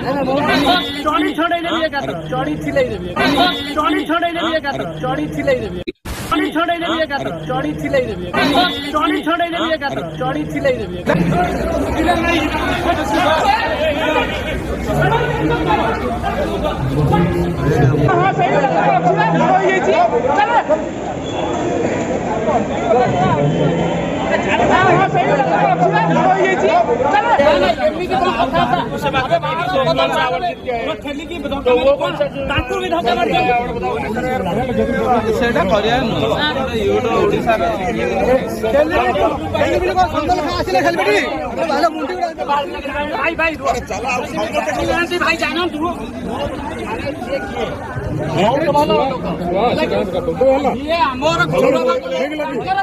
चौड़ी छोड़े देवी का चौड़ी छिलाई देवी चौड़ी छोड़े देवी का चौड़ी छिलाई देवी चौड़ी छोड़े देवी का चौड़ी छिलाई देवी चौड़ी छोड़े देवी का चौड़ी छिलाई देवी भाई जाना तू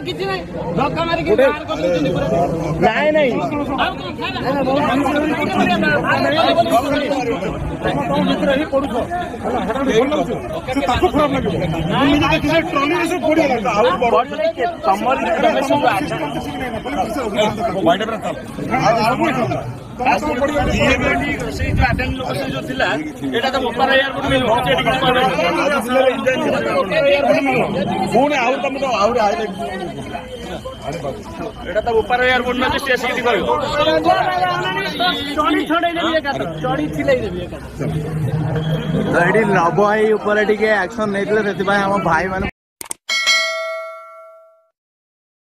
କିଛି ନାହିଁ ଧକ୍କା ମାରିକି ବାହାର କରିଦେଉଛନ୍ତି ନାଇଁ ନାଇଁ ଭିତରେ ହିଁ ପଡୁଛ ତାକୁ ଖରାପ ଲାଗିବ ନିଜେ ଦେଖିଲେ ଟ୍ରଲିରେ ସବୁ ପଡିଗଲା ପୁଣି ଆଉ ତମେ ତ ଆହୁରି ଏଇଟା ତ ଉପାର ଏୟାରପୋର୍ଟ ନା ସେ ଆସିକି କହିବ ଚଢି ଛଡେଇ ଦେବି ଏକାଥର ଚଢି ଥିଲେଇ ଦେବି ଏକାଥର। ଏଠି ନବ ଭାଇ ଉପରେ ଟିକେ ଆକ୍ସନ ନେଇଥିଲେ ସେଥିପାଇଁ ଆମ ଭାଇ ମାନେ